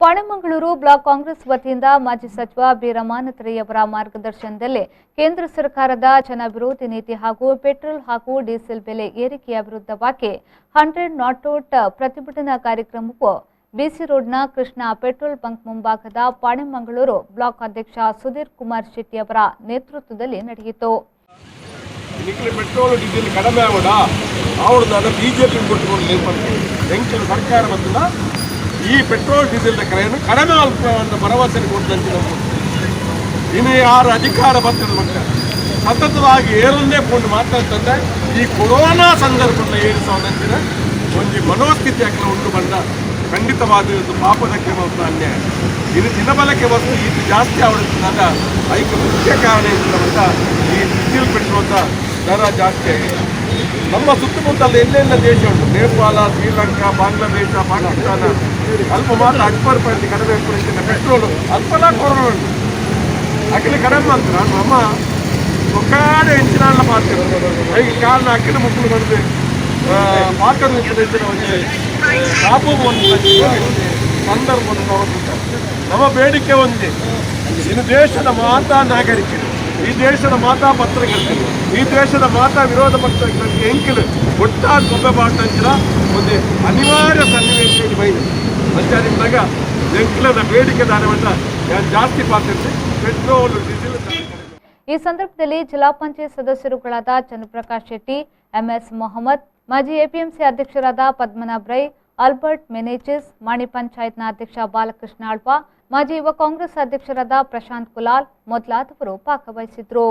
Panemangalore block Congress ವತಿಯಿಂದ ಮಾಜಿ ಸಚಿವ ಬಿ ರಮಾನಾಥರಯ್ಯವರ ಮಾರ್ಗದರ್ಶನದಲ್ಲಿ ಕೇಂದ್ರ ಸರ್ಕಾರದ ಜನವಿರೋಧಿ ನೀತಿ ಹಾಗೂ ಪೆಟ್ರೋಲ್ ಹಾಗೂ ಡೀಸೆಲ್ ಬೆಲೆ ಏರಿಕೆಯ ವಿರುದ್ಧವಾಗಿ 100 ನಾಟ್ ಔಟ್ ಪ್ರತಿಭಟನಾ ಕಾರ್ಯಕ್ರಮವು ಬಿಸಿ ರೋಡ್ನ ಕೃಷ್ಣ ಪೆಟ್ರೋಲ್ ಬಂಕ್ ಮುಂಭಾಗದ ಪಾಣೆಮಂಗಳೂರು ಬ್ಲಾಕ್ ಅಧ್ಯಕ್ಷ ಸುಧೀರ್ ಕುಮಾರ್ ಶೆಟ್ಟಿ ಅವರ ನೇತೃತ್ವದಲ್ಲಿ ನಡೆಯಿತು. ಪೆಟ್ರೋಲ್ ಡೀಸೆಲ್ ಕಡಿಮೆ ಆಗೋಣ ಅವ್ರದ್ದು ಬಿಜೆಪಿ ಕೊಟ್ಟು ಸರ್ಕಾರ ಬಂದಿಲ್ಲ. ಈ ಪೆಟ್ರೋಲ್ ಡೀಸೆಲ್ ಕ್ರಯವನ್ನು ಕಡಿಮೆ ಅಲ್ಪ ಭರವಸೆ ಕೊಟ್ಟಂತೆ ಇನ್ನು ಯಾರು ಅಧಿಕಾರ ಬರ್ತದೆ ಮಕ್ಕಳು ಸತತವಾಗಿ ಏರನ್ನೇ ಕೊಂಡು ಮಾತಾಡ್ತಂದ್ರೆ ಈ ಕೊರೋನಾ ಸಂದರ್ಭದಲ್ಲಿ ಏರಿಸುವಂತಿನ ಒಂದು ಮನೋಸ್ಥಿತಿ ಹಾಕಲು ಉಂಟು ಬಂದ ಖಂಡಿತವಾದ ಪಾಪದಕ್ಕೆ ಮತ್ತು ಅನ್ಯಾಯ. ಇನ್ನು ದಿನಬಲಕ್ಕೆ ವಸ್ತು ಇದು ಜಾಸ್ತಿ ಆಗುತ್ತಿದ್ದಾಗ ಅದಕ್ಕೆ ಮುಖ್ಯ ಕಾರಣ ಇರ್ತಕ್ಕಂಥ ಈ ಡೀಸೆಲ್ ಪೆಟ್ರೋಲ್ ದರ ಜಾಸ್ತಿ ಆಗಿದೆ. ನಮ್ಮ ಸುತ್ತಮುತ್ತಲ ಎಲ್ಲೆಲ್ಲ ದೇಶ ಉಂಟು, ನೇಪಾಳ, ಶ್ರೀಲಂಕಾ, ಬಾಂಗ್ಲಾದೇಶ, ಪಾಕಿಸ್ತಾನ ಅಲ್ಪ ಮಾತ್ರ 10% ಕಡಿಮೆ ಪೆಟ್ರೋಲು ಅಲ್ಪಲ ಕೊರೋನಾ ಉಂಟು ಅಕ್ಕಲಿ ಕಡಿಮೆ ಅಂತ ನಮ್ಮ ಒಕ್ಕಾಡೆ ಹೆಂಚಿನ ಮಾಡ್ತೇವೆ. ಅದಕ್ಕೆ ಕಾರಣ ಅಕ್ಕಿನ ಮಕ್ಕಳು ಬಂದು ಪಾಕದ ಸಂದರ್ಭವನ್ನು ನೋಡುತ್ತಾರೆ. ನಮ್ಮ ಬೇಡಿಕೆ ಒಂದೇ, ಇನ್ನು ದೇಶದ ಮಾತಾ ನಾಗರಿಕರು, ಈ ದೇಶದ ಮಾತಾ ಪತ್ರಕರ್ತರು, ಈ ದೇಶದ ಮಾತಾ ವಿರೋಧ ಪತ್ರಕರ್ತರಿಗೆ ಎಂಕಿಲು ಒಟ್ಟಾದ ಸೊಬ್ಬೆ ಮಾಡ್ತಂಚಿನ ಒಂದು ಅನಿವಾರ್ಯ ಸನ್ನಿವೇಶ ಬೈದು ಸಂಚಾರಿಸಿದಾಗ ಎಂಕಿಲದ ಬೇಡಿಕೆ ದಾನವನ್ನು ಜಾಸ್ತಿ ಪಾತ್ರ ಪೆಟ್ರೋಲ್ ಡೀಸೆಲ್. ಈ ಸಂದರ್ಭದಲ್ಲಿ ಜಿಲ್ಲಾ ಪಂಚಾಯತ್ ಸದಸ್ಯರುಗಳಾದ ಚಂದ್ರಪ್ರಕಾಶ್ ಶೆಟ್ಟಿ, ಎಂಎಸ್ ಮೊಹಮ್ಮದ್, ಮಾಜಿ ಎಪಿಎಂಸಿ ಅಧ್ಯಕ್ಷರಾದ ಪದ್ಮನಾಭ್ ರೈ, ಆಲ್ಬರ್ಟ್ ಮೆನೇಚಿಸ್, ಮಾಣಿ ಪಂಚಾಯತ್ನ ಅಧ್ಯಕ್ಷ ಬಾಲಕೃಷ್ಣ ಆಳ್ವ, ಮಾಜಿ ಯುವ ಕಾಂಗ್ರೆಸ್ ಅಧ್ಯಕ್ಷರಾದ ಪ್ರಶಾಂತ್ ಕುಲಾಲ್ ಮೊದಲಾದವರು ಭಾಗವಹಿಸಿದ್ರು.